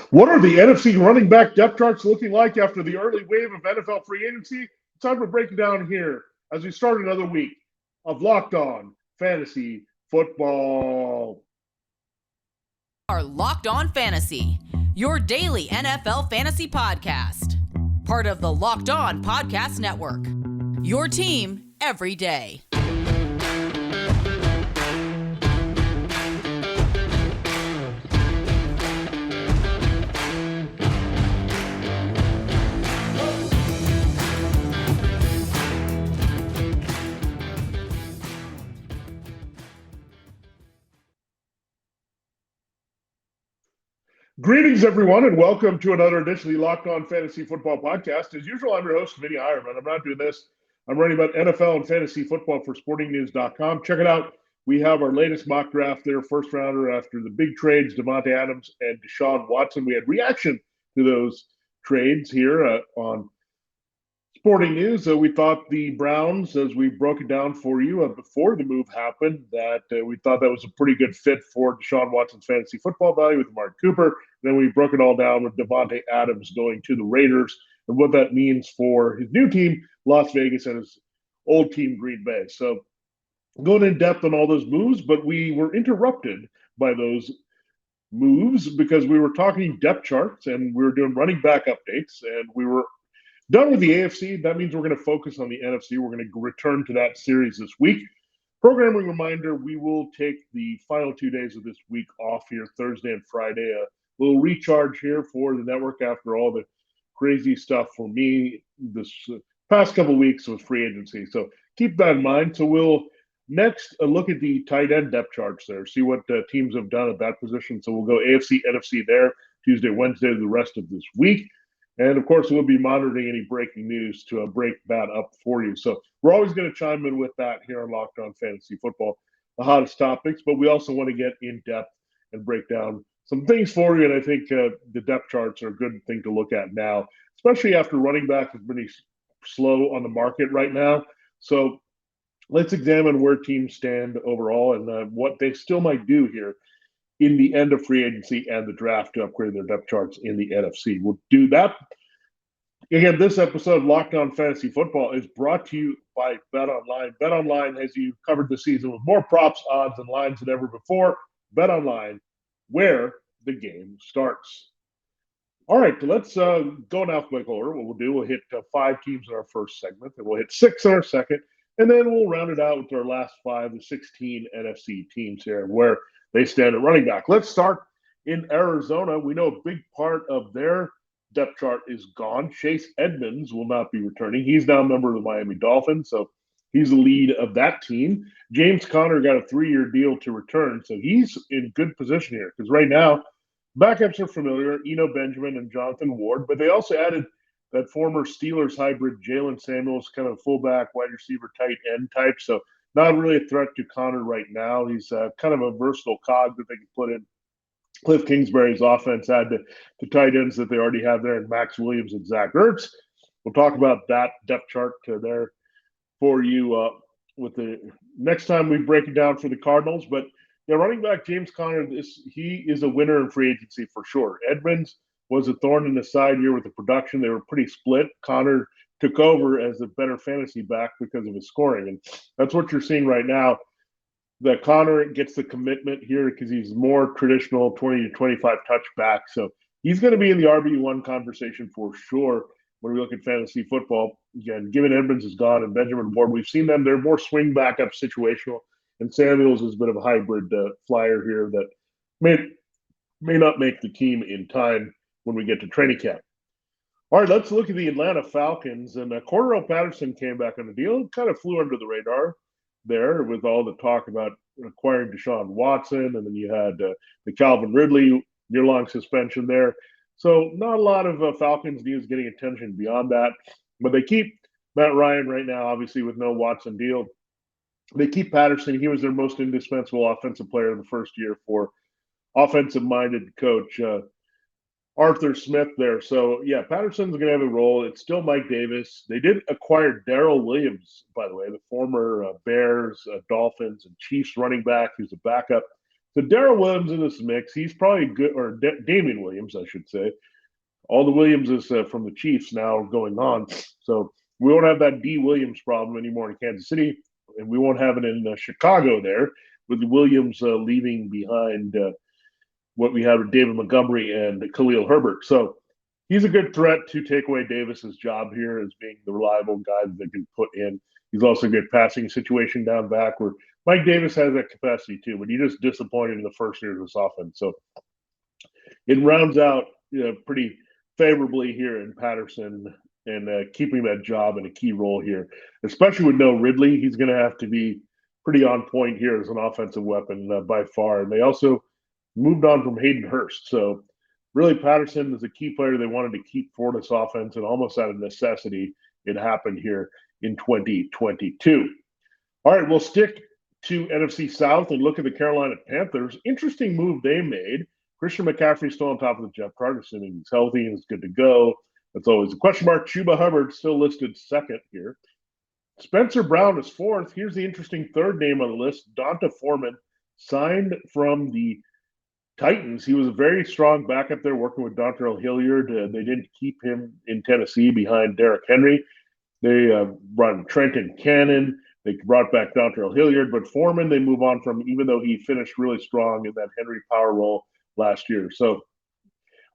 What are the NFC running back depth charts looking like after the early wave of NFL free agency? It's time to break it down here as we start another week of Locked On Fantasy Football. Are Locked On Fantasy, your daily NFL fantasy podcast. Part of the Locked On Podcast Network. Your team every day. Greetings, everyone, and welcome to another edition of the Locked On Fantasy Football Podcast. As usual, I'm your host, Vinnie Iyer, but I'm not doing this. I'm writing about NFL and fantasy football for sportingnews.com. Check it out. We have our latest mock draft there, first rounder after the big trades, Davante Adams and Deshaun Watson. We had reaction to those trades here on Sporting News. We thought the Browns, as we broke it down for you before the move happened, that we thought that was a pretty good fit for Deshaun Watson's fantasy football value with Mark Cooper. Then we broke it all down with Davante Adams going to the Raiders and what that means for his new team, Las Vegas, and his old team, Green Bay. So going in depth on all those moves, but we were interrupted by those moves because we were talking depth charts and we were doing running back updates, and we were done with the AFC. That means we're going to focus on the NFC. We're going to return to that series this week. Programming reminder, we will take the final 2 days of this week off here, Thursday and Friday. A little recharge here for the network after all the crazy stuff for me this past couple of weeks with free agency. So keep that in mind. So we'll next look at the tight end depth charts there, see what teams have done at that position. So we'll go AFC, NFC there, Tuesday, Wednesday, the rest of this week. And, of course, we'll be monitoring any breaking news to break that up for you. So we're always going to chime in with that here on Locked On Fantasy Football, the hottest topics. But we also want to get in depth and break down some things for you. And I think the depth charts are a good thing to look at now, especially after running back is pretty slow on the market right now. So let's examine where teams stand overall and what they still might do here in the end of free agency and the draft to upgrade their depth charts in the NFC. We'll do that. Again, this episode of Locked On Fantasy Football is brought to you by BetOnline. BetOnline has you covered the season with more props, odds, and lines than ever before. BetOnline, where the game starts. All right, let's go in alphabetical order. What we'll do, we'll hit 5 teams in our first segment, and we'll hit 6 in our second, and then we'll round it out with our last 5, the 16 NFC teams here, where they stand at running back. Let's start in Arizona. We know a big part of their depth chart is gone. Chase Edmonds will not be returning. He's now a member of the Miami Dolphins, so he's the lead of that team. James Conner got a 3-year deal to return, so he's in good position here because right now backups are familiar, Eno Benjamin and Jonathan Ward, but they also added that former Steelers hybrid Jalen Samuels, kind of fullback, wide receiver, tight end type, so not really a threat to Conner right now. He's kind of a versatile cog that they can put in Cliff Kingsbury's offense, add the tight ends that they already have there, and Max Williams and Zach Ertz. We'll talk about that depth chart there for you with the next time we break it down for the Cardinals. But running back James Conner, he is a winner in free agency for sure. Edmonds was a thorn in the side here with the production. They were pretty split. Conner took over as a better fantasy back because of his scoring. And that's what you're seeing right now, that Conner gets the commitment here because he's more traditional 20 to 25 touch back. So he's going to be in the RB1 conversation for sure when we look at fantasy football. Again, given Edmonds is gone and Benjamin Ward, we've seen them. They're more swing backup situational. And Samuels is a bit of a hybrid flyer here that may not make the team in time when we get to training camp. All right, let's look at the Atlanta Falcons. And Cordarrelle Patterson came back on the deal, kind of flew under the radar there with all the talk about acquiring Deshaun Watson. And then you had the Calvin Ridley year-long suspension there. So not a lot of Falcons news getting attention beyond that. But they keep Matt Ryan right now, obviously, with no Watson deal. They keep Patterson. He was their most indispensable offensive player in the first year for offensive-minded coach Arthur Smith there. So, yeah, Patterson's going to have a role. It's still Mike Davis. They did acquire Daryl Williams, by the way, the former Bears, Dolphins, and Chiefs running back who's a backup So Daryl Williams in this mix, he's probably good, or Damian Williams, I should say. All the Williamses from the Chiefs now going on. So we won't have that D. Williams problem anymore in Kansas City, and we won't have it in Chicago there with the Williams leaving behind what we have with David Montgomery and Khalil Herbert. So he's a good threat to take away Davis's job here as being the reliable guy that they can put in. He's also a good passing situation down back where Mike Davis has that capacity too, but he just disappointed in the first year of this offense. So it rounds out pretty favorably here in Patterson and keeping that job in a key role here, especially with no Ridley. He's going to have to be pretty on point here as an offensive weapon by far. And they also moved on from Hayden Hurst. So really Patterson is a key player they wanted to keep for this offense, and almost out of necessity, it happened here in 2022. All right, we'll stick to NFC South and look at the Carolina Panthers. Interesting move they made. Christian McCaffrey's still on top of the depth chart, assuming he's healthy and is good to go. That's always a question mark. Chuba Hubbard still listed second here. Spencer Brown is fourth. Here's the interesting third name on the list. Donta Foreman signed from the Titans. He was a very strong backup there working with Dontrell Hilliard. They didn't keep him in Tennessee behind Derrick Henry. They brought in Trenton Cannon. They brought back Dontrell Hilliard, but Foreman they move on from, even though he finished really strong in that Henry power role last year. So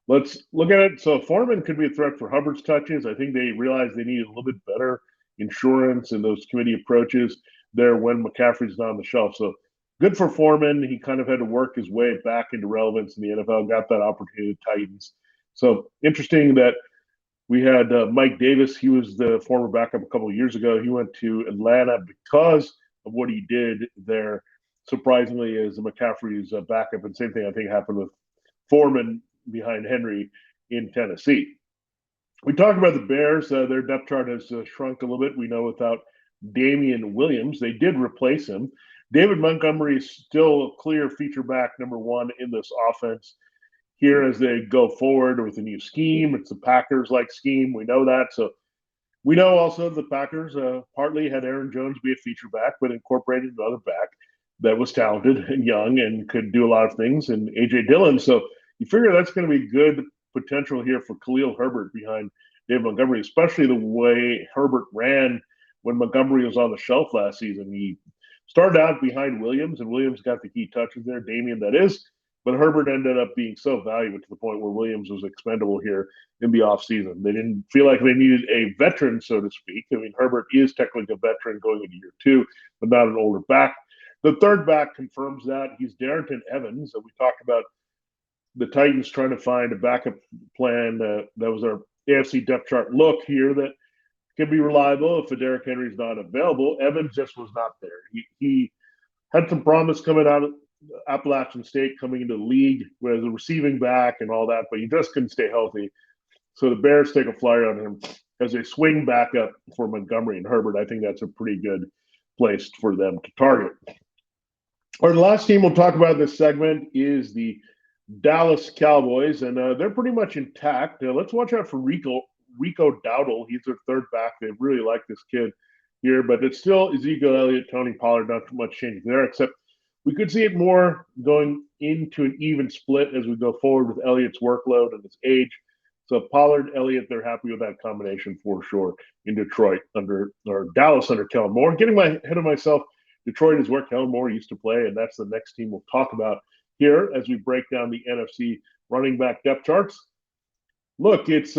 let's look at it. So Foreman could be a threat for Hubbard's touches. I think they realized they needed a little bit better insurance and those committee approaches there when McCaffrey's not on the shelf. So good for Foreman. He kind of had to work his way back into relevance in the NFL, got that opportunity at Titans. So interesting that we had Mike Davis. He was the former backup a couple of years ago. He went to Atlanta because of what he did there. Surprisingly, as McCaffrey's backup, and same thing I think happened with Foreman behind Henry in Tennessee. We talked about the Bears. Their depth chart has shrunk a little bit. We know without Damian Williams, they did replace him. David Montgomery is still a clear feature back number one in this offense here as they go forward with a new scheme. It's the Packers-like scheme. We know that. So we know also the Packers partly had Aaron Jones be a feature back, but incorporated another back that was talented and young and could do a lot of things, and A.J. Dillon. So you figure that's going to be good potential here for Khalil Herbert behind David Montgomery, especially the way Herbert ran when Montgomery was on the shelf last season. He started out behind Williams, and Williams got the key touches there, Damian that is, but Herbert ended up being so valuable to the point where Williams was expendable here in the offseason. They didn't feel like they needed a veteran, so to speak. I mean, Herbert is technically a veteran going into year two, but not an older back. The third back confirms that. He's Darrington Evans. We talked about the Titans trying to find a backup plan. That was our AFC depth chart look here that can be reliable if Derrick Henry's not available. Evans just was not there. He had some promise coming out of Appalachian State, coming into the league as a receiving back and all that, but he just couldn't stay healthy. So the Bears take a flyer on him as they swing back up for Montgomery and Herbert. I think that's a pretty good place for them to target. Or the last team we'll talk about in this segment is the Dallas Cowboys, and they're pretty much intact. Let's watch out for Rico Dowdle. He's their third back. They really like this kid here, but it's still Ezekiel Elliott, Tony Pollard, not too much changing there, except we could see it more going into an even split as we go forward with Elliott's workload and his age. So Pollard, Elliott, they're happy with that combination for sure in Detroit or Dallas under Kellen Moore. Getting ahead of myself, Detroit is where Kellen Moore used to play, and that's the next team we'll talk about here as we break down the NFC running back depth charts. Look, it's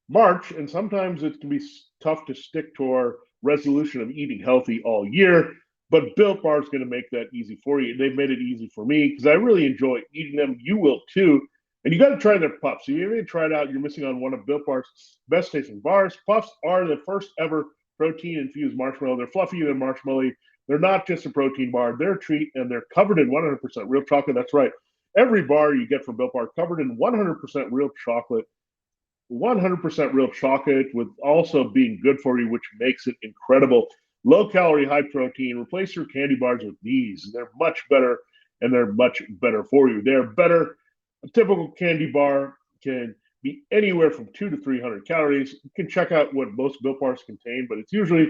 March, and sometimes it can be tough to stick to our resolution of eating healthy all year, but Built Bar is going to make that easy for you. They've made it easy for me because I really enjoy eating them. You will too. And you got to try their puffs. If you haven't tried out, you're missing on one of Built Bar's best tasting bars. Puffs are the first ever protein-infused marshmallow. They're fluffy, they're marshmallowy. They're not just a protein bar. They're a treat, and they're covered in 100% real chocolate. That's right. Every bar you get from Built Bar covered in 100% real chocolate. 100% real chocolate with also being good for you, which makes it incredible. Low calorie, high protein. Replace your candy bars with these. They're much better, and they're much better for you. They're better. A typical candy bar can be anywhere from 200 to 300 calories. You can check out what most Built Bars contain, but it's usually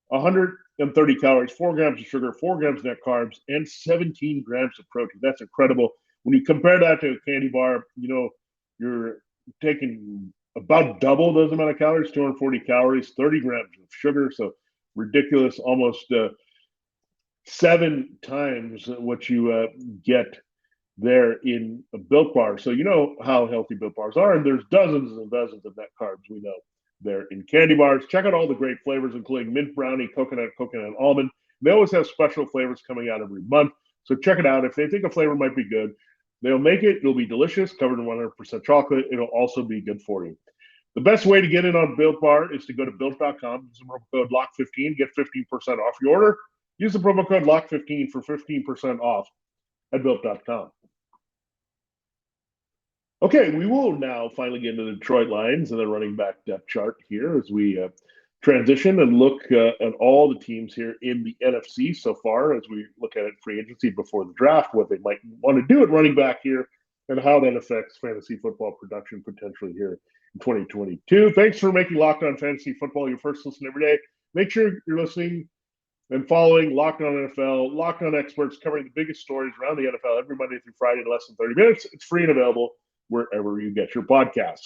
130 calories, 4 grams of sugar, 4 grams of net carbs, and 17 grams of protein. That's incredible. When you compare that to a candy bar, you're taking about double those amount of calories, 240 calories, 30 grams of sugar. So ridiculous, almost 7 times what you get there in a Built Bar. So you know how healthy Built Bars are, and there's dozens and dozens of net carbs we know there in candy bars. Check out all the great flavors, including mint brownie, coconut, almond. They always have special flavors coming out every month. So check it out. If they think a flavor might be good, they'll make it. It'll be delicious, covered in 100% chocolate. It'll also be good for you. The best way to get in on Built Bar is to go to Built.com, use the promo code LOCK15, get 15% off your order. Use the promo code LOCK15 for 15% off at Built.com. Okay, we will now finally get into the Detroit Lions and the running back depth chart here as we transition and look at all the teams here in the NFC so far as we look at it free agency before the draft, what they might want to do at running back here, and how that affects fantasy football production potentially here in 2022. Thanks for making Locked On Fantasy Football your first listen every day. Make sure you're listening and following Locked On NFL, Locked On Experts, covering the biggest stories around the NFL every Monday through Friday in less than 30 minutes. It's free and available wherever you get your podcasts.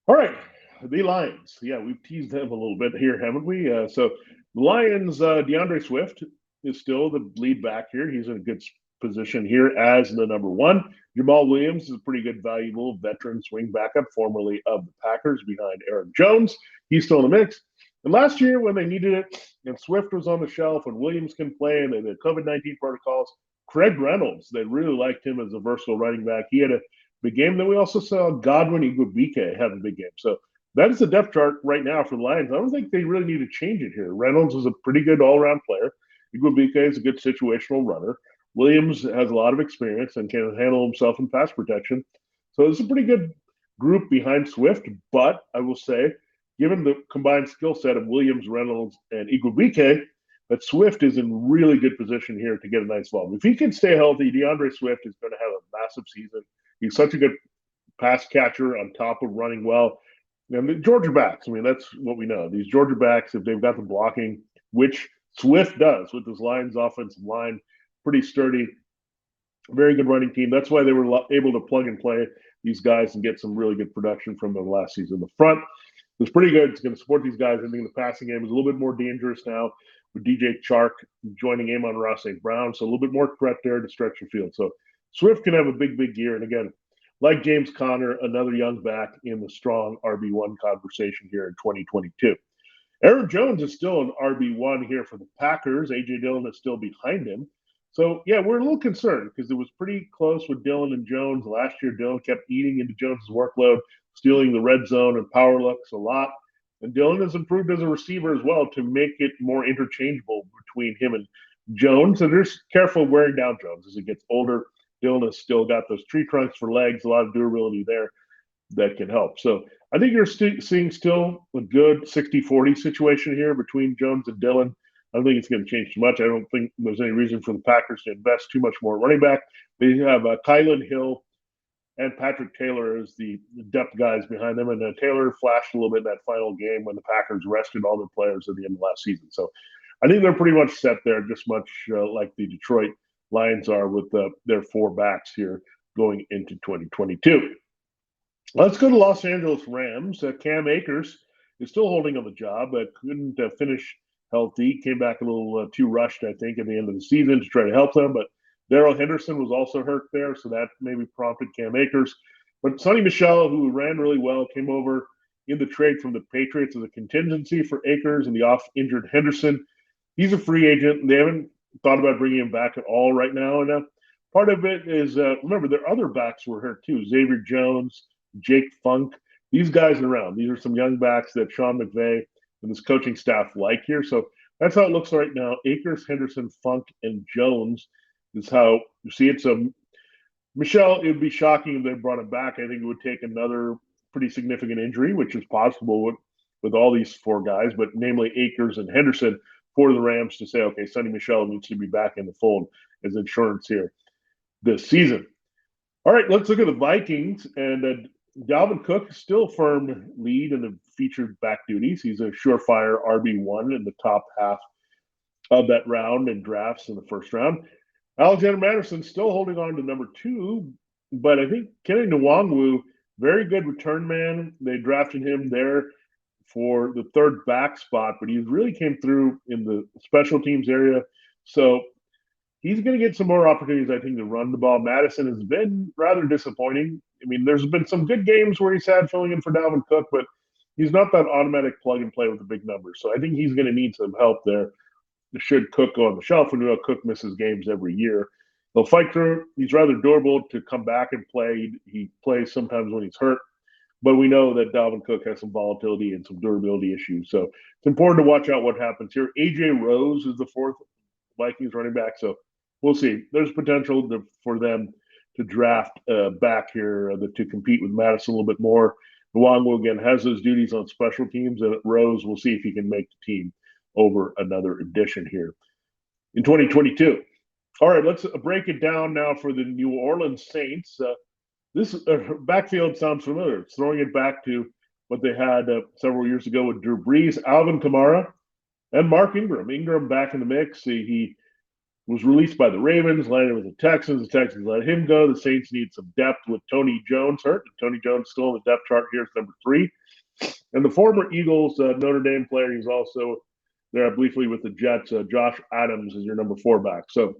All right, the Lions. Yeah, we've teased them a little bit here, haven't we? So the Lions, DeAndre Swift is still the lead back here. He's in a good position here as the number one. Jamal Williams is a pretty good, valuable veteran swing backup, formerly of the Packers, behind Aaron Jones. He's still in the mix. And last year, when they needed it, and Swift was on the shelf, and Williams can play, and the COVID-19 protocols, Craig Reynolds, they really liked him as a versatile running back. He had a big game. Then we also saw Godwin Igwebuike have a big game. So that is the depth chart right now for the Lions. I don't think they really need to change it here. Reynolds is a pretty good all-around player. Igwebuike is a good situational runner. Williams has a lot of experience and can handle himself in pass protection. So it's a pretty good group behind Swift. But I will say, given the combined skill set of Williams, Reynolds, and Igwebuike, that Swift is in really good position here to get a nice volume. If he can stay healthy, DeAndre Swift is going to have a massive season. He's such a good pass catcher on top of running well. And the Georgia backs, I mean, that's what we know. These Georgia backs, if they've got the blocking, which Swift does with this Lions offensive line, pretty sturdy, very good running team. That's why they were able to plug and play these guys and get some really good production from them last season. The front was pretty good. It's going to support these guys. I think the passing game is a little bit more dangerous now with DJ Chark joining Amon-Ra St. Brown. So a little bit more threat there to stretch the field. So Swift can have a big, big year. And again, like James Conner, another young back in the strong RB1 conversation here in 2022. Aaron Jones is still an RB1 here for the Packers. A.J. Dillon is still behind him. So, yeah, we're a little concerned because it was pretty close with Dillon and Jones. Last year, Dillon kept eating into Jones' workload, stealing the red zone and power looks a lot. And Dillon has improved as a receiver as well to make it more interchangeable between him and Jones. And there's careful wearing down Jones as he gets older. Dillon has still got those tree trunks for legs, a lot of durability there that can help. So I think you're seeing still a good 60-40 situation here between Jones and Dillon. I don't think it's going to change too much. I don't think there's any reason for the Packers to invest too much more running back. They have Kylan Hill and Patrick Taylor as the depth guys behind them. And Taylor flashed a little bit in that final game when the Packers rested all their players at the end of last season. So I think they're pretty much set there, just much like the Detroit Lions are with their 4 backs here going into 2022. Let's go to Los Angeles Rams. Cam Akers is still holding on the job, but couldn't finish healthy. Came back a little too rushed, I think, at the end of the season to try to help them. But Daryl Henderson was also hurt there, so that maybe prompted Cam Akers. But Sonny Michel, who ran really well, came over in the trade from the Patriots as a contingency for Akers and the off-injured Henderson. He's a free agent. They haven't thought about bringing him back at all right now. And part of it is, remember, their other backs were hurt too. Xavier Jones, Jake Funk. These guys are around. These are some young backs that Sean McVay and this coaching staff like here. So that's how it looks right now. Akers, Henderson, Funk, and Jones is how you see it. So Michelle, it would be shocking if they brought him back. I think it would take another pretty significant injury, which is possible with all these 4 guys, but namely Akers and Henderson for the Rams to say, okay, Sonny Michel needs to be back in the fold as insurance here this season. All right, let's look at the Vikings. And Dalvin Cook is still firm lead in the featured back duties. He's a surefire RB1 in the top half of that round in drafts in the first round. Alexander Madison still holding on to number 2, but I think Kenny Nwangwu, very good return man. They drafted him there for the third back spot, but he really came through in the special teams area. So he's going to get some more opportunities, I think, to run the ball. Madison has been rather disappointing. I mean, there's been some good games where he's had filling in for Dalvin Cook, but he's not that automatic plug and play with the big numbers. So I think he's going to need some help there. Should Cook go on the shelf? And Cook misses games every year. He'll fight through. He's rather durable to come back and play. He plays sometimes when he's hurt, but we know that Dalvin Cook has some volatility and some durability issues. So it's important to watch out what happens here. AJ Rose is the 4th Vikings running back, so we'll see. There's potential for them to draft back here to compete with Madison a little bit more. Nwangwu, again, has those duties on special teams, and Rose, we'll see if he can make the team over another edition here in 2022. All right, let's break it down now for the New Orleans Saints. This backfield sounds familiar. It's throwing it back to what they had several years ago with Drew Brees, Alvin Kamara, and Mark Ingram. Ingram back in the mix. He was released by the Ravens, landed with the Texans. The Texans let him go. The Saints need some depth with Tony Jones hurt. Tony Jones still on the depth chart here is number 3. And the former Eagles Notre Dame player, he's also there briefly with the Jets. Josh Adams is your number 4 back. So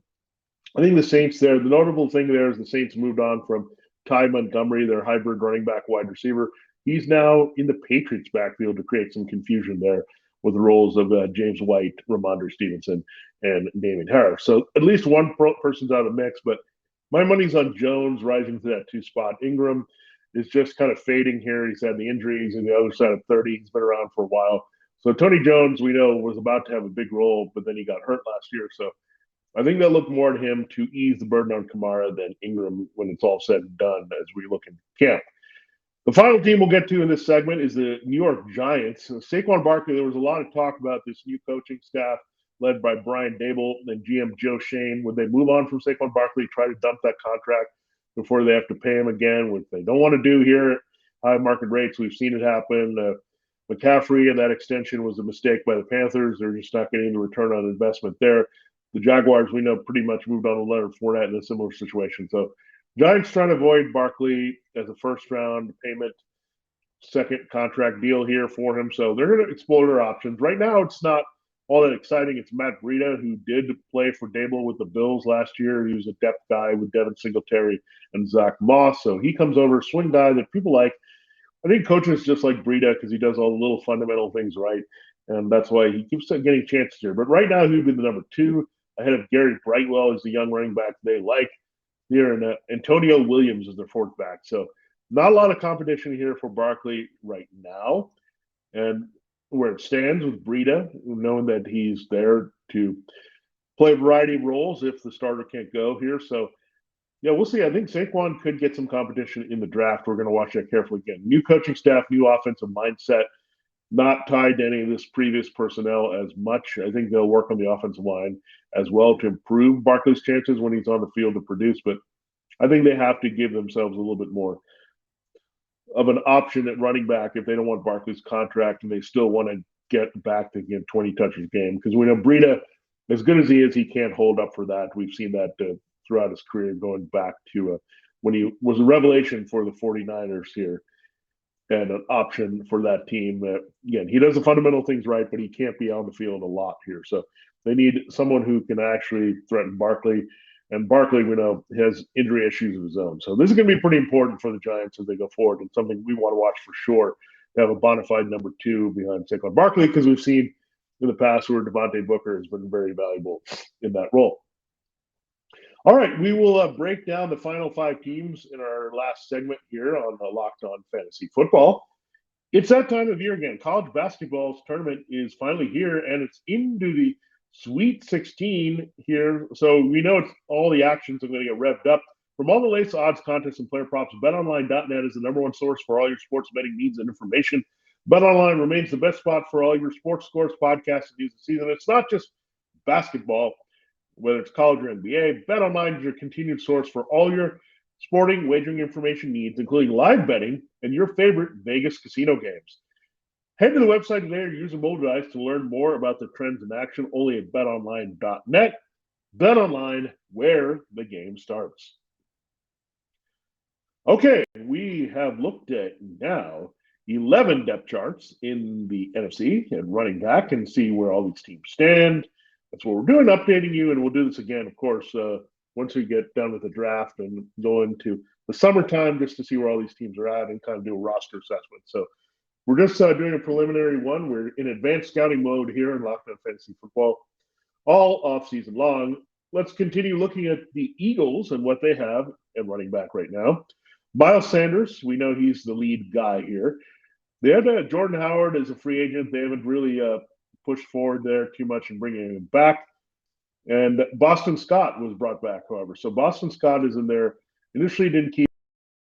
I think the Saints there, the notable thing there is the Saints moved on from Ty Montgomery, their hybrid running back wide receiver. He's now in the Patriots backfield to create some confusion there with the roles of James White, Ramondre Stevenson, and Damien Harris. So at least one person's out of the mix, but my money's on Jones rising to that 2 spot. Ingram is just kind of fading here. He's had the injuries on the other side of 30. He's been around for a while. So Tony Jones, we know, was about to have a big role, but then he got hurt last year. So I think they'll look more at him to ease the burden on Kamara than Ingram when it's all said and done as we look in camp. The final team we'll get to in this segment is the New York Giants. Saqon Barkley, there was a lot of talk about this new coaching staff led by Brian Dable and GM Joe Shane. Would they move on from Saqon Barkley, try to dump that contract before they have to pay him again, which they don't want to do here at high market rates? We've seen it happen. McCaffrey and that extension was a mistake by the Panthers. They're just not getting the return on investment there. The Jaguars, we know, pretty much moved on to Leonard Fournette in a similar situation. So Giants trying to avoid Barkley as a first-round payment, second contract deal here for him. So they're going to explore their options. Right now, it's not all that exciting. It's Matt Breida, who did play for Dable with the Bills last year. He was a depth guy with Devin Singletary and Zach Moss. So he comes over, swing guy that people like. I think coaches just like Breida because he does all the little fundamental things right, and that's why he keeps getting chances here. But right now, he'd be the number 2 ahead of Gary Brightwell, who's the young running back they like here, and Antonio Williams is their 4th back. So not a lot of competition here for Barkley right now. And where it stands with Breida, knowing that he's there to play a variety of roles if the starter can't go here. So yeah, we'll see. I think Saquon could get some competition in the draft. We're going to watch that carefully again. New coaching staff, new offensive mindset, not tied to any of this previous personnel as much. I think they'll work on the offensive line as well to improve Barkley's chances when he's on the field to produce. But I think they have to give themselves a little bit more of an option at running back if they don't want Barkley's contract and they still want to get back to get 20 touches a game. Because we know Breida, as good as he can't hold up for that. We've seen that throughout his career, going back to when he was a revelation for the 49ers here and an option for that team. Again, he does the fundamental things right, but he can't be on the field a lot here. So they need someone who can actually threaten Barkley. And Barkley, we know, has injury issues of his own. So this is going to be pretty important for the Giants as they go forward, and something we want to watch for sure, to have a bona fide number 2 behind Saquon Barkley, because we've seen in the past where Devontae Booker has been very valuable in that role. All right, we will break down the final 5 teams in our last segment here on Locked On Fantasy Football. It's that time of year again. College basketball's tournament is finally here, and it's into the Sweet 16 here. So we know it's all the actions are going to get revved up. From all the latest odds, contests, and player props, BetOnline.net is the number 1 source for all your sports betting needs and information. BetOnline remains the best spot for all your sports scores, podcasts, and news this season. It's not just basketball, whether it's college or NBA. BetOnline is your continued source for all your sporting wagering information needs, including live betting and your favorite Vegas casino games. Head to the website today or use a mobile device to learn more about the trends in action only at betonline.net. BetOnline, where the game starts. Okay, we have looked at now 11 depth charts in the NFC and running back and see where all these teams stand. That's what we're doing, updating you, and we'll do this again, of course, once we get done with the draft and go into the summertime just to see where all these teams are at and kind of do a roster assessment. So we're just doing a preliminary one. We're in advanced scouting mode here in Locked On Fantasy Football all offseason long. Let's continue looking at the Eagles and what they have at running back right now. Miles Sanders, we know he's the lead guy here. They had Jordan Howard as a free agent. They haven't really pushed forward there too much in bringing him back. And Boston Scott was brought back, however. So Boston Scott is in there. Initially didn't keep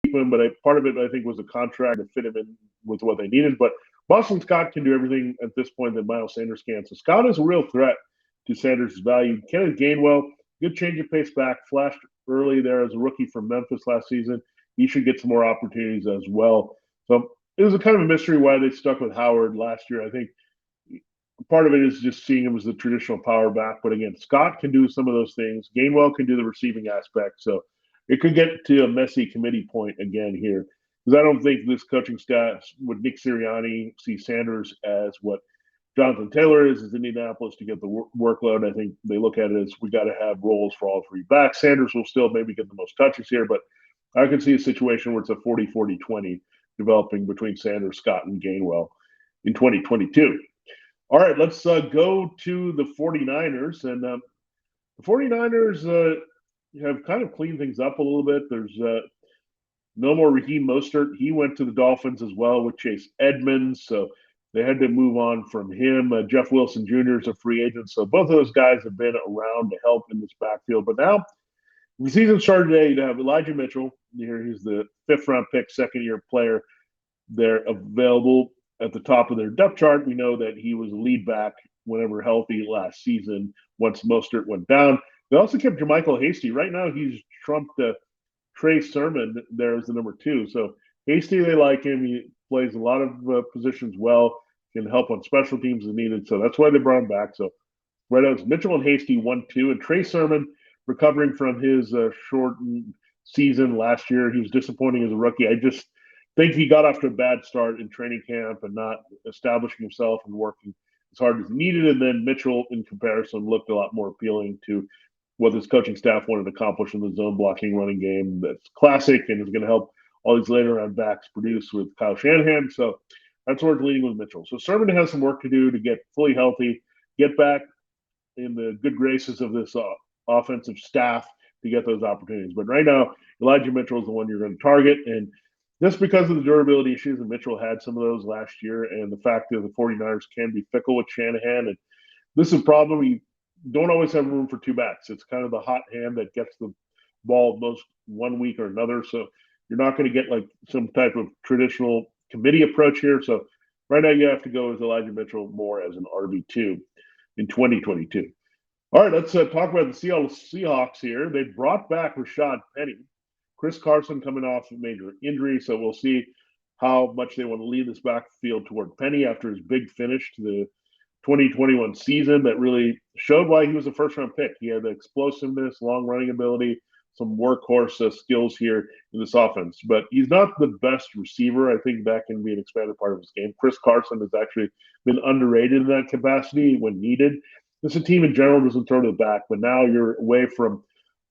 him, but part of it, I think, was a contract that fit him in with what they needed. But Boston Scott can do everything at this point that Miles Sanders can. So Scott is a real threat to Sanders' value. Kenneth Gainwell, good change of pace back, flashed early there as a rookie from Memphis last season. He should get some more opportunities as well. So it was a kind of a mystery why they stuck with Howard last year. I think part of it is just seeing him as the traditional power back. But again, Scott can do some of those things. Gainwell can do the receiving aspect. So it could get to a messy committee point again here. Because I don't think this coaching staff with Nick Sirianni see Sanders as what Jonathan Taylor is Indianapolis to get the workload. I think they look at it as we got to have roles for all three backs. Sanders will still maybe get the most touches here, but I can see a situation where it's a 40-40-20 developing between Sanders, Scott, and Gainwell in 2022. All right, let's go to the 49ers. And the 49ers have kind of cleaned things up a little bit. There's no more Raheem Mostert. He went to the Dolphins as well with Chase Edmonds. So they had to move on from him. Jeff Wilson Jr. is a free agent. So both of those guys have been around to help in this backfield. But now the season started today. You have Elijah Mitchell. Here he's the fifth-round pick, second-year player. They're available at the top of their depth chart. We know that he was a lead back whenever healthy last season once Mostert went down. They also kept Jermichael Hasty. Right now he's trumped Trey Sermon there as the number 2. So Hasty, they like him. He plays a lot of positions well, can help on special teams as needed. So that's why they brought him back. So right now it's Mitchell and Hasty 1-2. And Trey Sermon recovering from his shortened season last year. He was disappointing as a rookie. I just think he got off to a bad start in training camp and not establishing himself and working as hard as needed. And then Mitchell, in comparison, looked a lot more appealing to what this coaching staff wanted to accomplish in the zone blocking running game that's classic and is going to help all these later round backs produce with Kyle Shanahan. So that's where it's leading with Mitchell. So Sermon has some work to do to get fully healthy, get back in the good graces of this offensive staff to get those opportunities. But right now, Elijah Mitchell is the one you're going to target. And just because of the durability issues, and Mitchell had some of those last year, and the fact that the 49ers can be fickle with Shanahan, and this is a problem. You don't always have room for two backs. It's kind of the hot hand that gets the ball most one week or another. So you're not going to get like some type of traditional committee approach here. So right now you have to go as Elijah Mitchell more as an RB2 in 2022. All right, let's talk about the Seattle Seahawks here. They brought back Rashad Penny. Chris Carson coming off a major injury, so we'll see how much they want to lead this backfield toward Penny after his big finish to the 2021 season that really showed why he was a first-round pick. He had the explosiveness, long running ability, some workhorse skills here in this offense. But he's not the best receiver. I think that can be an expanded part of his game. Chris Carson has actually been underrated in that capacity when needed. This team in general doesn't throw to the back, but now you're away from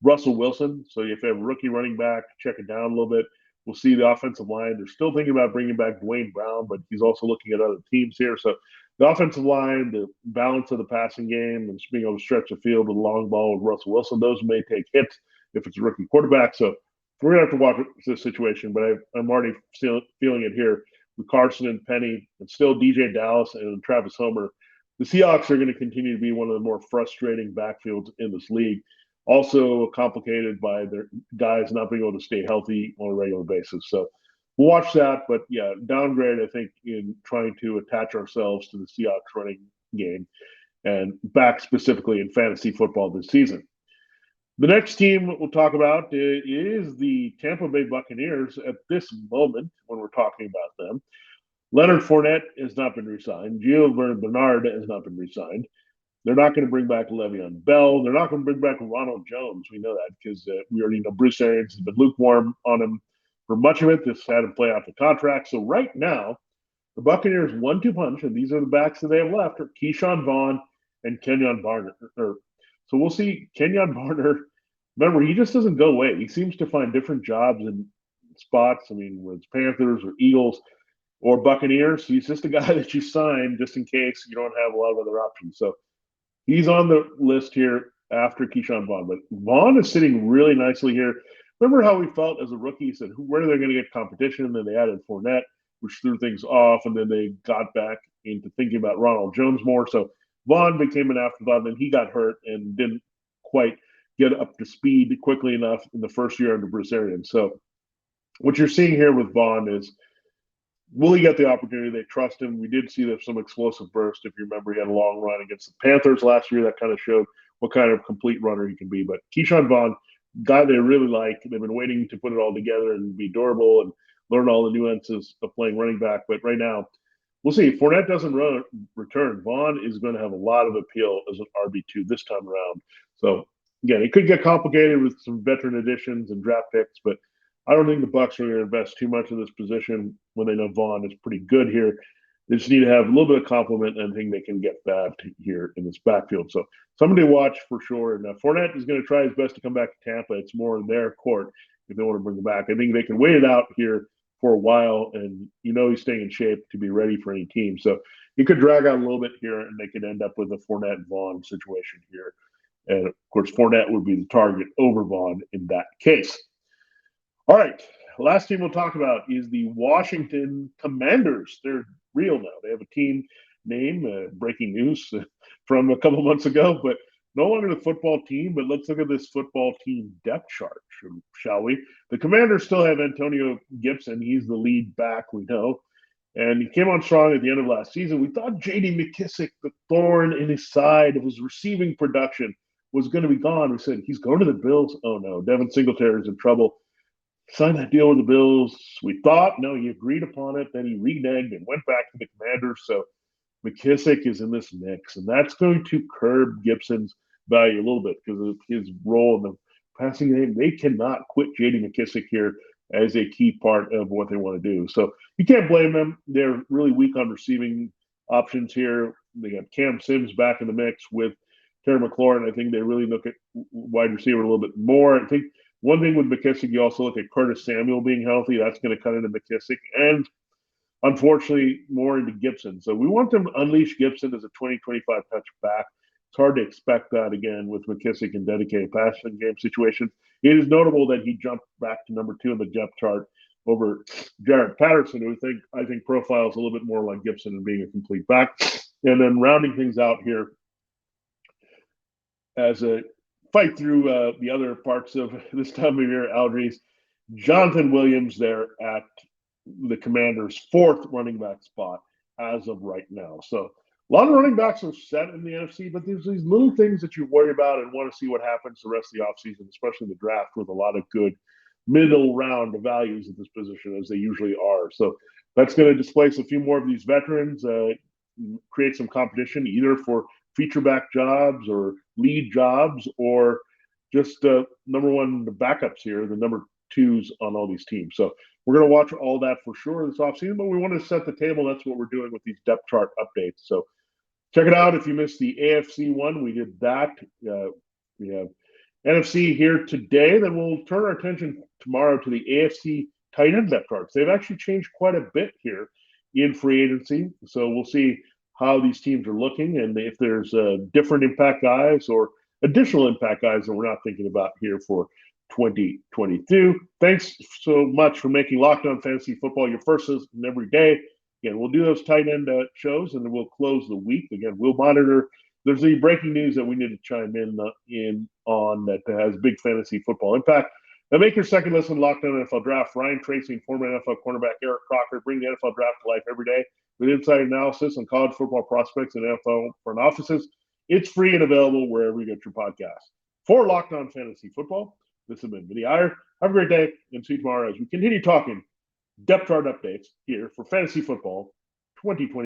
Russell Wilson. So if you have a rookie running back, check it down a little bit. We'll see the offensive line. They're still thinking about bringing back Dwayne Brown, but he's also looking at other teams here. So the offensive line, the balance of the passing game, and being able to stretch the field with a long ball with Russell Wilson, those may take hits if it's a rookie quarterback. So we're going to have to watch this situation, but I'm already still feeling it here with Carson and Penny and still DJ Dallas and Travis Homer. The Seahawks are going to continue to be one of the more frustrating backfields in this league. Also complicated by their guys not being able to stay healthy on a regular basis. So we'll watch that. But, yeah, downgrade, I think, in trying to attach ourselves to the Seahawks running game and back specifically in fantasy football this season. The next team we'll talk about is the Tampa Bay Buccaneers at this moment when we're talking about them. Leonard Fournette has not been re-signed. Gio Bernard has not been re-signed. They're not going to bring back Le'Veon Bell. They're not going to bring back Ronald Jones. We know that because we already know Bruce Arians has been lukewarm on him for much of it. This had him play out the contract. So right now, the Buccaneers 1-2 punch, and these are the backs that they have left, are Keyshawn Vaughn and Kenyon Barner. So we'll see Kenyon Barner. Remember, he just doesn't go away. He seems to find different jobs and spots. I mean, whether it's Panthers or Eagles or Buccaneers, he's just a guy that you sign just in case you don't have a lot of other options. So he's on the list here after Keyshawn Vaughn. But Vaughn is sitting really nicely here. Remember how we felt as a rookie? He said, where are they going to get competition? And then they added Fournette, which threw things off. And then they got back into thinking about Ronald Jones more. So Vaughn became an afterthought. And then he got hurt and didn't quite get up to speed quickly enough in the first year under Bruce Arians. So what you're seeing here with Vaughn is, will he get the opportunity? They trust him. We did see some explosive burst. If you remember, he had a long run against the Panthers last year. That kind of showed what kind of complete runner he can be. But Keyshawn Vaughn, guy they really like. They've been waiting to put it all together and be durable and learn all the nuances of playing running back. But right now, we'll see. If Fournette doesn't return, Vaughn is going to have a lot of appeal as an RB2 this time around. So, again, it could get complicated with some veteran additions and draft picks, but I don't think the Bucs are going to invest too much in this position when they know Vaughn is pretty good here. They just need to have a little bit of compliment and think they can get that here in this backfield. So somebody to watch for sure. And Fournette is going to try his best to come back to Tampa. It's more in their court if they want to bring him back. I think they can wait it out here for a while, and he's staying in shape to be ready for any team. So it could drag out a little bit here, and they could end up with a Fournette-Vaughn situation here. And, of course, Fournette would be the target over Vaughn in that case. All right, last team we'll talk about is the Washington Commanders. They're real now. They have a team name, breaking news from a couple months ago, but no longer the football team. But let's look at this football team depth chart, shall we? The Commanders still have Antonio Gibson. He's the lead back, we know. And he came on strong at the end of last season. We thought J.D. McKissick, the thorn in his side of his receiving production, was going to be gone. We said, he's going to the Bills. Oh, no, Devin Singletary is in trouble. Signed that deal with the Bills. We thought, no, he agreed upon it. Then he reneged and went back to the Commanders. So McKissick is in this mix, and that's going to curb Gibson's value a little bit because of his role in the passing game. They cannot quit J.D. McKissick here as a key part of what they want to do. So you can't blame them. They're really weak on receiving options here. They got Cam Sims back in the mix with Terry McLaurin. I think they really look at wide receiver a little bit more. I think one thing with McKissick, you also look at Curtis Samuel being healthy. That's going to cut into McKissick. And unfortunately, more into Gibson. So we want them to unleash Gibson as a 20-25 touch back. It's hard to expect that again with McKissick in dedicated passing game situations. It is notable that he jumped back to number 2 in the depth chart over Jared Patterson, who I think profiles a little bit more like Gibson and being a complete back. And then rounding things out here as a fight through the other parts of this time of year, Aldridge, Jonathan Williams there at the Commanders' 4th running back spot as of right now. So a lot of running backs are set in the NFC, but there's these little things that you worry about and want to see what happens the rest of the offseason, especially the draft with a lot of good middle round values at this position, as they usually are. So that's going to displace a few more of these veterans, create some competition either for feature back jobs or lead jobs, or just number one, the backups here, the number 2s on all these teams. So we're going to watch all that for sure this offseason, but we want to set the table. That's what we're doing with these depth chart updates. So check it out. If you missed the AFC one, we did that. We have NFC here today. Then we'll turn our attention tomorrow to the AFC tight end depth charts. They've actually changed quite a bit here in free agency. So we'll see how these teams are looking and if there's different impact guys or additional impact guys that we're not thinking about here for 2022. Thanks so much for making Locked On Fantasy Football your first listen every day. Again, we'll do those tight end shows and then we'll close the week. Again, we'll monitor. There's the breaking news that we need to chime in on that has big fantasy football impact. Now make your second listen Locked On NFL Draft. Ryan Tracy and former NFL cornerback Eric Crocker bring the NFL Draft to life every day with insight analysis on college football prospects and NFL front offices. It's free and available wherever you get your podcasts. For Locked On Fantasy Football, this has been Vinnie Iyer. Have a great day, and see you tomorrow as we continue talking depth chart updates here for Fantasy Football 2020.